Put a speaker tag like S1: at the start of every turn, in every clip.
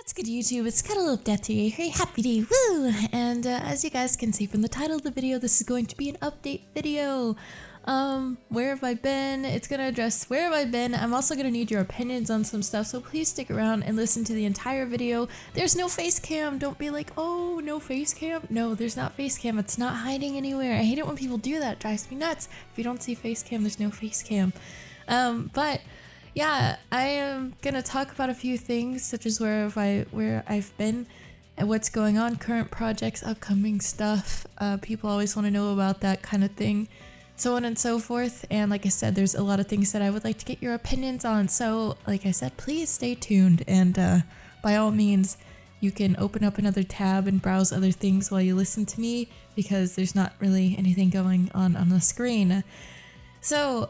S1: What's good, YouTube? It's CuddleofDeath here. Very happy day, woo! And as you guys can see from the title of the video, this is going to be an update video. Where have I been? It's gonna address where have I been. I'm also gonna need your opinions on some stuff, so please stick around and listen to the entire video. There's no face cam. Don't be like, oh, no face cam. No, there's not face cam. It's not hiding anywhere. I hate it when people do that. It drives me nuts. If you don't see face cam, there's no face cam. But yeah, I am gonna talk about a few things, such as where I've been and what's going on, current projects, upcoming stuff. People always want to know about that kind of thing, so on and so forth. And like I said, there's a lot of things that I would like to get your opinions on. So like I said, please stay tuned, and by all means, you can open up another tab and browse other things while you listen to me, because there's not really anything going on the screen. So,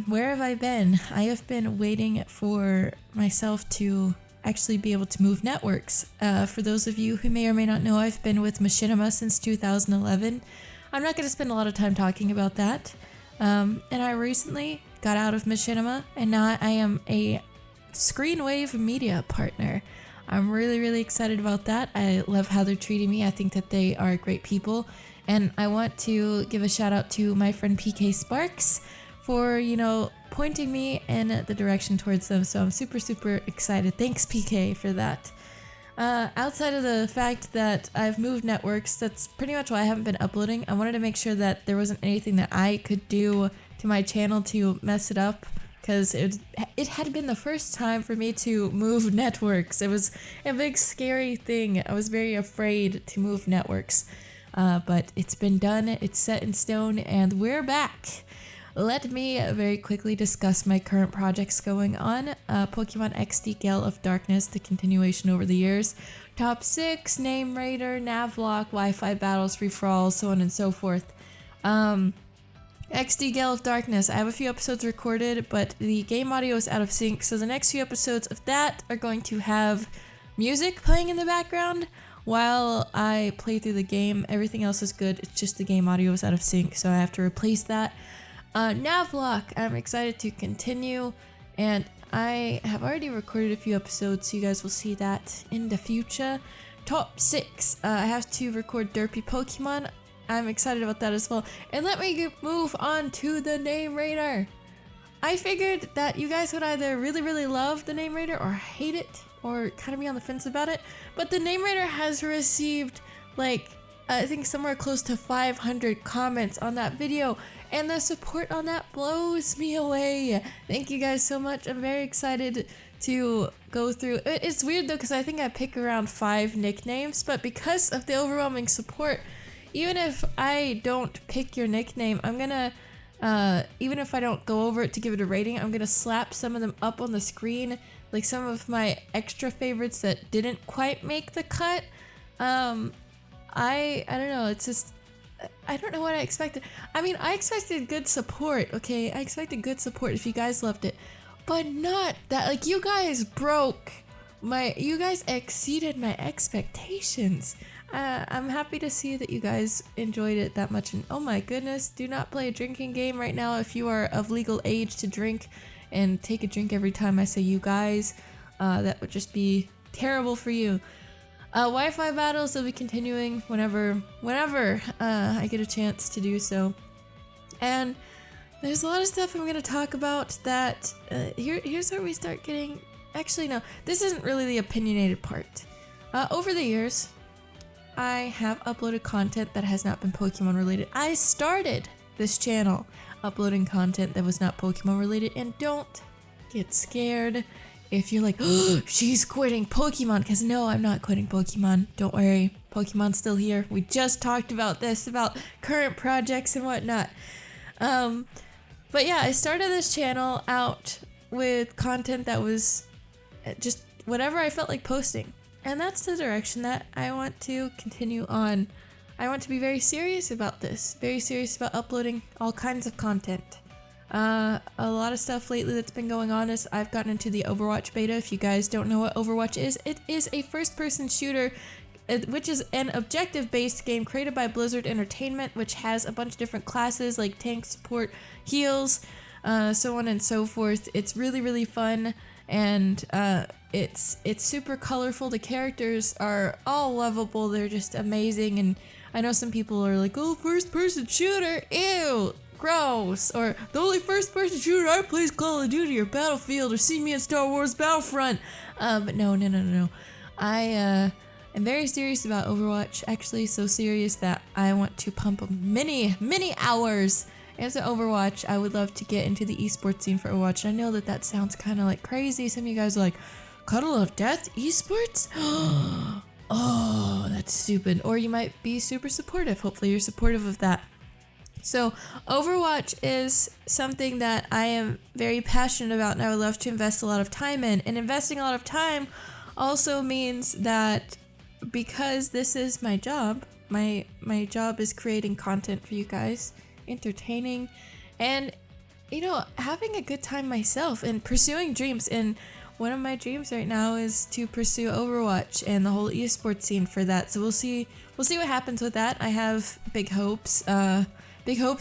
S1: where have I been? I have been waiting for myself to actually be able to move networks. For those of you who may or may not know, I've been with Machinima since 2011. I'm not going to spend a lot of time talking about that. And I recently got out of Machinima, and now I am a Screenwave media partner. I'm really, really excited about that. I love how they're treating me. I think that they are great people. And I want to give a shout out to my friend PK Sparks for, pointing me in the direction towards them. So I'm super, super excited. Thanks, PK, for that. Outside of the fact that I've moved networks, that's pretty much why I haven't been uploading. I wanted to make sure that there wasn't anything that I could do to my channel to mess it up, because it had been the first time for me to move networks. It was a big, scary thing. I was very afraid to move networks. But it's been done, it's set in stone, and we're back. Let me very quickly discuss my current projects going on. Pokemon XD Gale of Darkness, the continuation over the years. Top 6, Name Raider, Navlock, Wi-Fi Battles, Free-for-all, so on and so forth. XD Gale of Darkness, I have a few episodes recorded, but the game audio is out of sync, so the next few episodes of that are going to have music playing in the background while I play through the game. Everything else is good, it's just the game audio is out of sync, so I have to replace that. Navlock, I'm excited to continue, and I have already recorded a few episodes, so you guys will see that in the future. Top 6, I have to record Derpy Pokemon. I'm excited about that as well. And let me move on to the Name Raider. I figured that you guys would either really, really love the Name Raider or hate it, or kind of be on the fence about it, but the Name Raider has received, I think somewhere close to 500 comments on that video, and the support on that blows me away. Thank you guys so much. I'm very excited to go through. It's weird though, because I think I pick around 5 nicknames, but because of the overwhelming support, even if I don't pick your nickname, I'm gonna, even if I don't go over it to give it a rating, I'm gonna slap some of them up on the screen, like some of my extra favorites that didn't quite make the cut. I don't know, it's just, I don't know what I expected. I mean, I expected good support, okay? I expected good support if you guys loved it, but not that, you guys you guys exceeded my expectations. I'm happy to see that you guys enjoyed it that much, and oh my goodness, do not play a drinking game right now if you are of legal age to drink and take a drink every time I say you guys. That would just be terrible for you. Wi-Fi battles will be continuing whenever I get a chance to do so. And there's a lot of stuff I'm going to talk about that, here's where we start getting, actually no, this isn't really the opinionated part. Over the years, I have uploaded content that has not been Pokemon related. I started this channel uploading content that was not Pokemon related, and don't get scared if you're like, oh, she's quitting Pokemon, because no, I'm not quitting Pokemon. Don't worry, Pokemon's still here. We just talked about this, about current projects and whatnot. But yeah, I started this channel out with content that was just whatever I felt like posting. And that's the direction that I want to continue on. I want to be very serious about this, very serious about uploading all kinds of content. A lot of stuff lately that's been going on is I've gotten into the Overwatch beta. If you guys don't know what Overwatch is, it is a first-person shooter, which is an objective-based game created by Blizzard Entertainment, which has a bunch of different classes like tank, support, heals, so on and so forth. It's really, really fun. and it's super colorful. The characters are all lovable. They're just amazing, and I know some people are like, oh, first-person shooter, ew, gross, or the only first-person shooter I play is Call of Duty or Battlefield, or see me in Star Wars Battlefront. But no. I am very serious about Overwatch, actually so serious that I want to pump many hours into Overwatch. I would love to get into the esports scene for Overwatch. I know that sounds kind of like crazy. Some of you guys are like, Cuddle of Death esports? Oh, that's stupid. Or you might be super supportive. Hopefully you're supportive of that. So Overwatch is something that I am very passionate about, and I would love to invest a lot of time in. And investing a lot of time also means that because this is my job, my job is creating content for you guys, entertaining, and having a good time myself and pursuing dreams. And one of my dreams right now is to pursue Overwatch and the whole esports scene for that. So we'll see what happens with that. I have big hopes,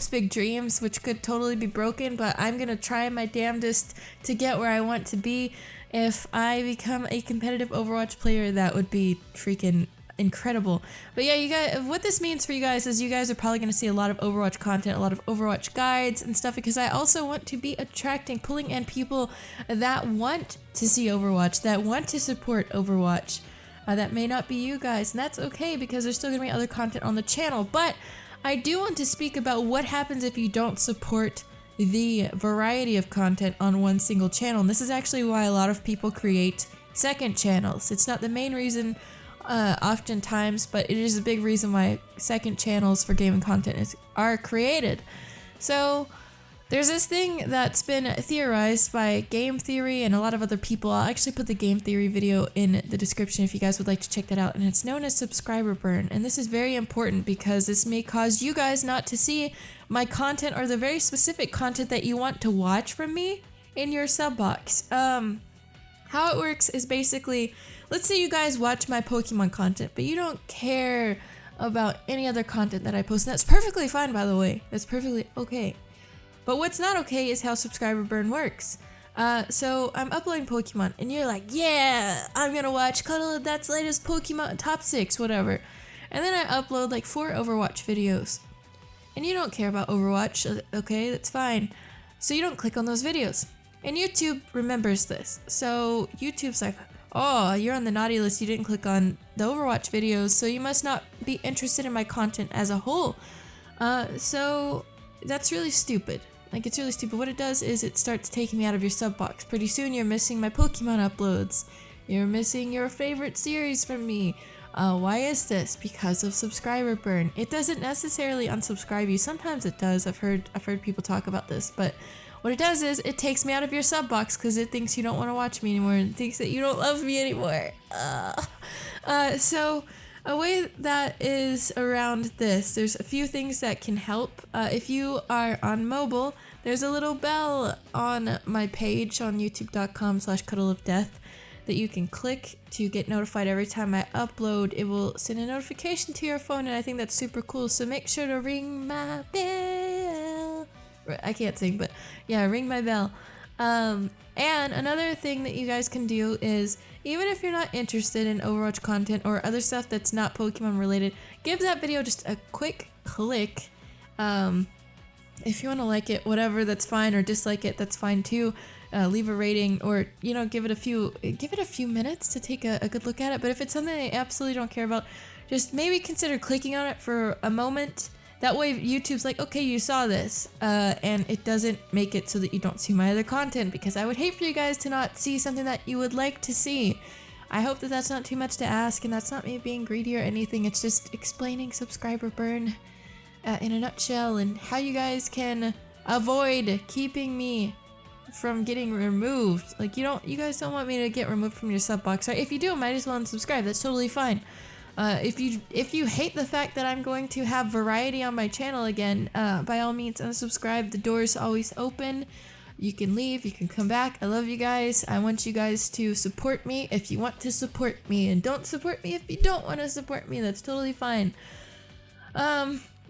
S1: big dreams, which could totally be broken, but I'm gonna try my damnedest to get where I want to be. If I become a competitive Overwatch player, that would be freaking incredible. But yeah, you guys, what this means for you guys is you guys are probably going to see a lot of Overwatch content, a lot of Overwatch guides and stuff, because I also want to be pulling in people that want to see Overwatch, that want to support Overwatch. That may not be you guys, and that's okay, because there's still going to be other content on the channel. But I do want to speak about what happens if you don't support the variety of content on one single channel. And this is actually why a lot of people create second channels. It's not the main reason oftentimes, but it is a big reason why second channels for gaming content are created. So there's this thing that's been theorized by game theory and a lot of other people. I'll actually put the game theory video in the description if you guys would like to check that out, and it's known as subscriber burn. And this is very important because this may cause you guys not to see my content or the very specific content that you want to watch from me in your sub box. How it works is basically, let's say you guys watch my Pokemon content, but you don't care about any other content that I post. And that's perfectly fine, by the way. That's perfectly okay. But what's not okay is how subscriber burn works. So I'm uploading Pokemon, and you're like, yeah, I'm gonna watch CuddleofDeath's latest Pokemon top 6, whatever. And then I upload like 4 Overwatch videos. And you don't care about Overwatch, okay, that's fine. So you don't click on those videos. And YouTube remembers this. So YouTube's like, oh, you're on the naughty list, you didn't click on the Overwatch videos, so you must not be interested in my content as a whole. So that's really stupid. Like, it's really stupid. What it does is it starts taking me out of your sub box. Pretty soon you're missing my Pokemon uploads. You're missing your favorite series from me. Why is this? Because of subscriber burn. It doesn't necessarily unsubscribe you. Sometimes it does. I've heard people talk about this, but what it does is it takes me out of your sub box because it thinks you don't want to watch me anymore and thinks that you don't love me anymore. So a way that is around this, there's a few things that can help. If you are on mobile, there's a little bell on my page on youtube.com/CuddleofDeath that you can click to get notified every time I upload. It will send a notification to your phone, and I think that's super cool. So make sure to ring my bell. I can't sing, but yeah, ring my bell. And another thing that you guys can do is, even if you're not interested in Overwatch content or other stuff that's not Pokemon related, give that video just a quick click. If you want to like it, whatever, that's fine, or dislike it, that's fine too. Leave a rating, or give it a few minutes to take a good look at it. But if it's something that you absolutely don't care about, just maybe consider clicking on it for a moment. That way YouTube's like, okay, you saw this, and it doesn't make it so that you don't see my other content, because I would hate for you guys to not see something that you would like to see. I hope that that's not too much to ask, and that's not me being greedy or anything. It's just explaining subscriber burn in a nutshell, and how you guys can avoid keeping me from getting removed. Like, you guys don't want me to get removed from your sub box, right? If you do, might as well unsubscribe. That's totally fine. If you hate the fact that I'm going to have variety on my channel again, by all means unsubscribe. The door is always open. You can leave, you can come back. I love you guys. I want you guys to support me if you want to support me, and don't support me if you don't want to support me. That's totally fine.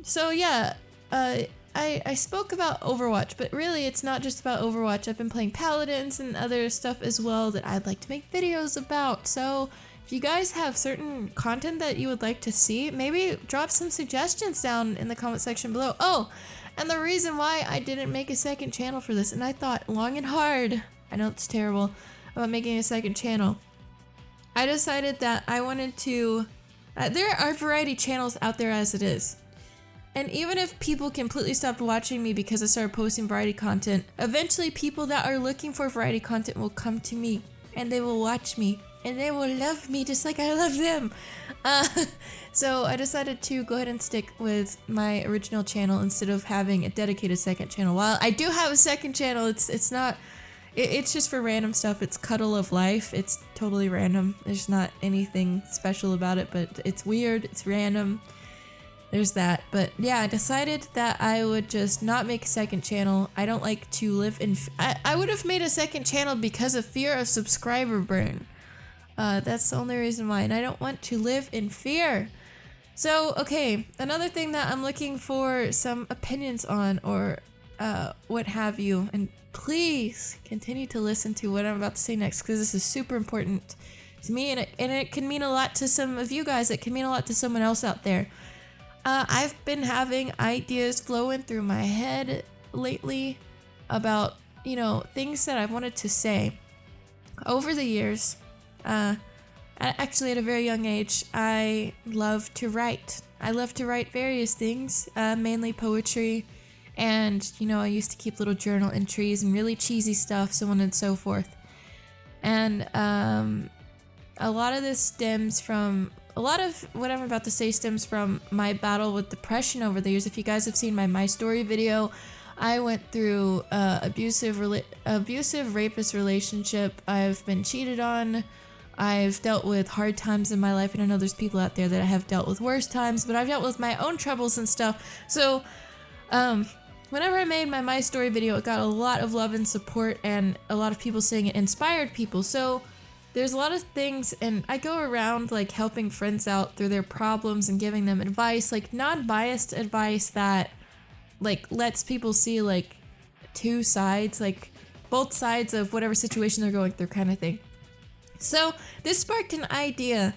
S1: So yeah, I spoke about Overwatch, but really it's not just about Overwatch. I've been playing Paladins and other stuff as well that I'd like to make videos about. So if you guys have certain content that you would like to see, maybe drop some suggestions down in the comment section below. Oh, and the reason why I didn't make a second channel for this, and I thought long and hard, I know it's terrible, about making a second channel. I decided that I wanted to, there are variety channels out there as it is. And even if people completely stopped watching me because I started posting variety content, eventually people that are looking for variety content will come to me and they will watch me and they will love me just like I love them. So I decided to go ahead and stick with my original channel instead of having a dedicated second channel. While I do have a second channel, it's just for random stuff. It's CuddleofDeath. It's totally random. There's not anything special about it, but it's weird. It's random. There's that. But yeah, I decided that I would just not make a second channel. I don't like to live in... I would have made a second channel because of fear of subscriber burn. That's the only reason why. And I don't want to live in fear. So, okay. Another thing that I'm looking for some opinions on or what have you. And please continue to listen to what I'm about to say next because this is super important to me. And it can mean a lot to some of you guys. It can mean a lot to someone else out there. I've been having ideas flowing through my head lately about, you know, things that I've wanted to say. Over the years, actually at a very young age, I love to write. I love to write various things, mainly poetry, and, you know, I used to keep little journal entries and really cheesy stuff, so on and so forth. And a lot of this stems from... A lot of what I'm about to say stems from my battle with depression over the years. If you guys have seen my story video, I went through abusive rapist relationship. I've been cheated on. I've dealt with hard times in my life, and I know there's people out there that have dealt with worse times, but I've dealt with my own troubles and stuff. So, whenever I made my story video, it got a lot of love and support, and a lot of people saying it inspired people. So there's a lot of things, and I go around like helping friends out through their problems and giving them advice, like non-biased advice that like lets people see like two sides, like both sides of whatever situation they're going through kind of thing. So this sparked an idea.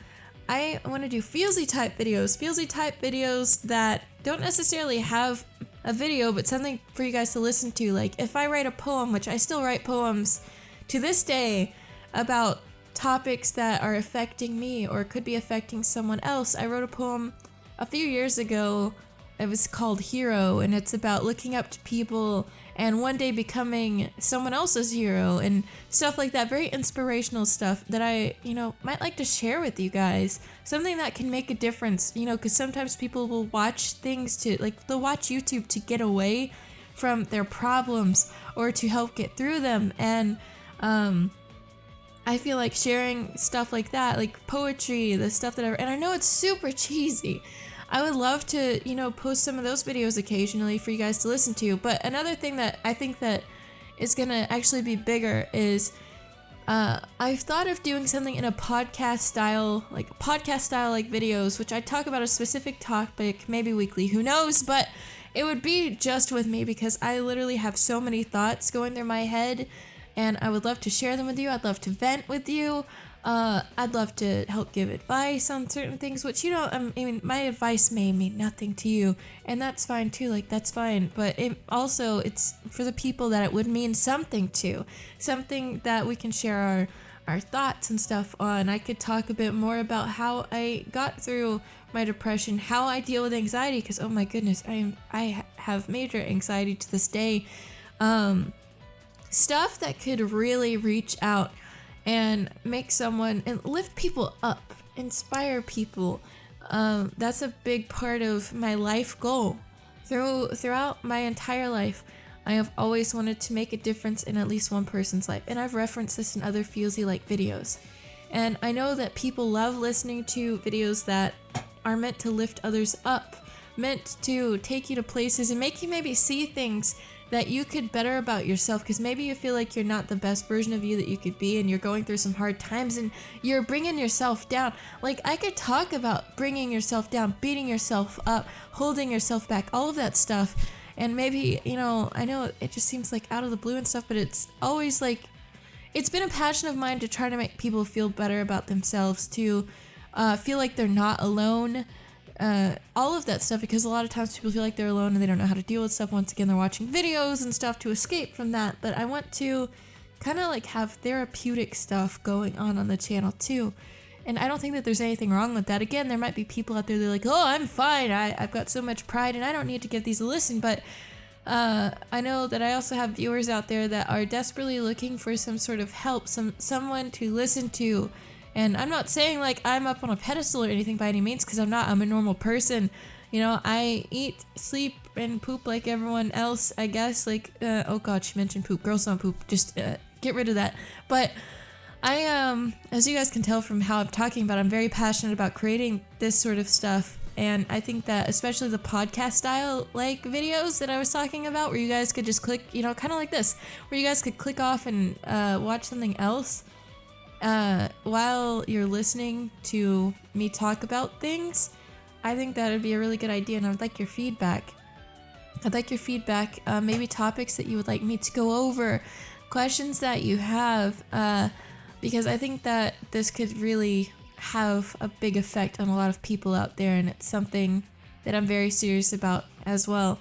S1: I want to do feelsy type videos that don't necessarily have a video, but something for you guys to listen to. Like if I write a poem, which I still write poems to this day about topics that are affecting me or could be affecting someone else. I wrote a poem a few years ago. It was called Hero, and it's about looking up to people and one day becoming someone else's hero and stuff like that. Very inspirational stuff that I, you know, might like to share with you guys. Something that can make a difference, you know, because sometimes people will watch things to, like, they'll watch YouTube to get away from their problems or to help get through them. And, I feel like sharing stuff like that, like poetry, the stuff that and I know it's super cheesy. I would love to, you know, post some of those videos occasionally for you guys to listen to. But another thing that I think that is gonna actually be bigger is I've thought of doing something in a podcast style like videos, which I talk about a specific topic, maybe weekly, who knows, but it would be just with me because I literally have so many thoughts going through my head. And I would love to share them with you. I'd love to vent with you. I'd love to help give advice on certain things, which, you know, I mean, my advice may mean nothing to you, and that's fine too. Like, that's fine. But it's for the people that it would mean something to, something that we can share our thoughts and stuff on. I could talk a bit more about how I got through my depression, how I deal with anxiety, because oh my goodness, I have major anxiety to this day. Stuff that could really reach out and make someone and lift people up, inspire people. That's a big part of my life goal. Throughout my entire life, I have always wanted to make a difference in at least one person's life, and I've referenced this in other feelsy-like videos. And I know that people love listening to videos that are meant to lift others up, meant to take you to places and make you maybe see things that you could better about yourself, because maybe you feel like you're not the best version of you that you could be, and you're going through some hard times and you're bringing yourself down. Like, I could talk about bringing yourself down, beating yourself up, holding yourself back, all of that stuff. And maybe, you know, I know it just seems like out of the blue and stuff, but it's always like, it's been a passion of mine to try to make people feel better about themselves, to feel like they're not alone, all of that stuff, because a lot of times people feel like they're alone and they don't know how to deal with stuff. Once again, they're watching videos and stuff to escape from that, but I want to kind of like have therapeutic stuff going on the channel too. And I don't think that there's anything wrong with that. Again, there might be people out there that are like, oh, I'm fine, I've got so much pride and I don't need to give these a listen, but I know that I also have viewers out there that are desperately looking for some sort of help, someone to listen to. And I'm not saying like I'm up on a pedestal or anything by any means, because I'm not. I'm a normal person. You know, I eat, sleep, and poop like everyone else, I guess. Like, oh god, she mentioned poop. Girls don't poop. Just get rid of that. But I, as you guys can tell from how I'm talking about, I'm very passionate about creating this sort of stuff. And I think that especially the podcast style like videos that I was talking about, where you guys could just click, you know, kind of like this, where you guys could click off and watch something else while you're listening to me talk about things. I think that would be a really good idea, and I would like your feedback. Maybe topics that you would like me to go over, questions that you have, because I think that this could really have a big effect on a lot of people out there, and it's something that I'm very serious about as well.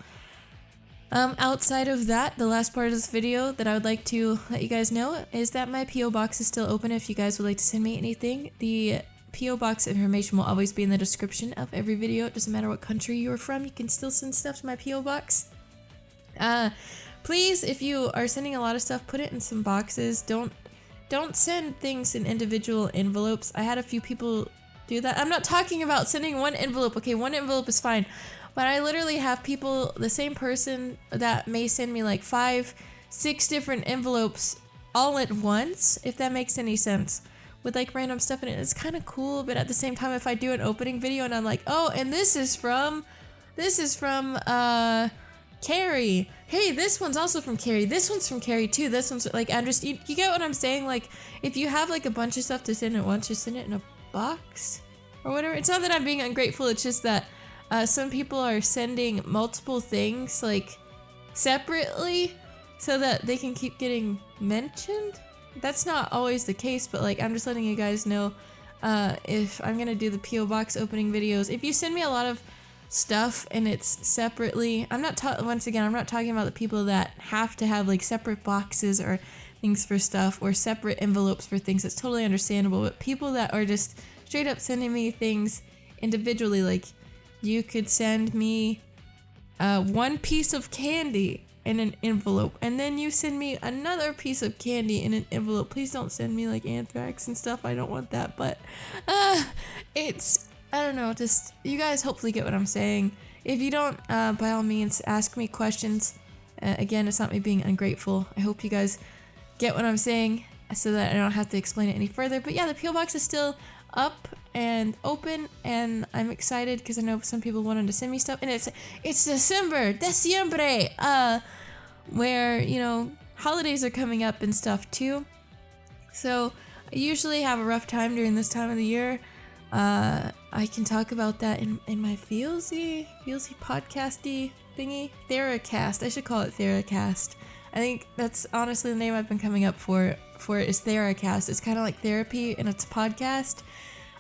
S1: Outside of that, the last part of this video that I would like to let you guys know is that my P.O. box is still open if you guys would like to send me anything. The P.O. box information will always be in the description of every video. It doesn't matter what country you're from, you can still send stuff to my P.O. box. Please, if you are sending a lot of stuff, put it in some boxes. Don't send things in individual envelopes. I had a few people do that. I'm not talking about sending one envelope. Okay, one envelope is fine. But I literally have people, the same person that may send me like 5, 6 different envelopes all at once, if that makes any sense, with like random stuff in it. It's kind of cool, but at the same time, if I do an opening video and I'm like, oh, and this is from Carrie. Hey, this one's also from Carrie. This one's from Carrie too. This one's like, you get what I'm saying? Like, if you have like a bunch of stuff to send at once, just send it in a box or whatever. It's not that I'm being ungrateful. It's just that some people are sending multiple things like separately so that they can keep getting mentioned. That's not always the case, but like, I'm just letting you guys know, if I'm gonna do the P.O. box opening videos, if you send me a lot of stuff and it's separately, once again, I'm not talking about the people that have to have like separate boxes or things for stuff or separate envelopes for things. It's totally understandable, but people that are just straight up sending me things individually, like you could send me one piece of candy in an envelope, and then you send me another piece of candy in an envelope. Please don't send me like anthrax and stuff. I don't want that, but I don't know, just, you guys hopefully get what I'm saying. If you don't, by all means, ask me questions. Again, it's not me being ungrateful. I hope you guys get what I'm saying so that I don't have to explain it any further. But yeah, the P.O. box is still up and open, and I'm excited because I know some people wanted to send me stuff, and it's Diciembre, where, you know, holidays are coming up and stuff too. So I usually have a rough time during this time of the year. I can talk about that in my Feelsy podcasty thingy. Theracast. I should call it Theracast. I think that's honestly the name I've been coming up for it is Theracast. It's kind of like therapy and it's a podcast.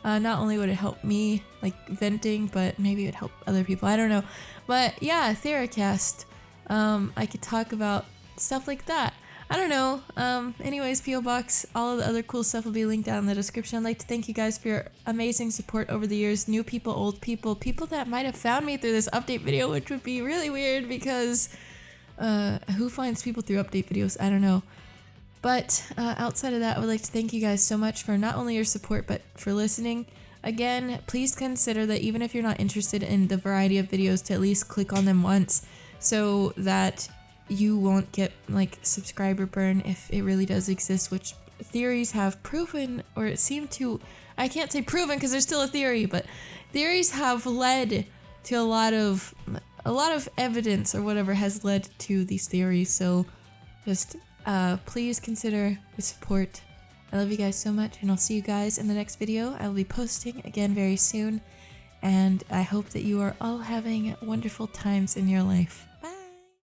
S1: Not only would it help me, like venting, but maybe it would help other people. I don't know. But yeah, Theracast. I could talk about stuff like that. I don't know. Anyways, P.O. Box, all of the other cool stuff will be linked down in the description. I'd like to thank you guys for your amazing support over the years. New people, old people, people that might have found me through this update video, which would be really weird because who finds people through update videos? I don't know. But outside of that, I would like to thank you guys so much for not only your support, but for listening. Again, please consider that even if you're not interested in the variety of videos, to at least click on them once so that you won't get like subscriber burn if it really does exist, which theories have proven, or it seemed to, I can't say proven because there's still a theory, but theories have led to a lot of evidence or whatever has led to these theories. So just please consider the support. I love you guys so much, and I'll see you guys in the next video. I will be posting again very soon, and I hope that you are all having wonderful times in your life.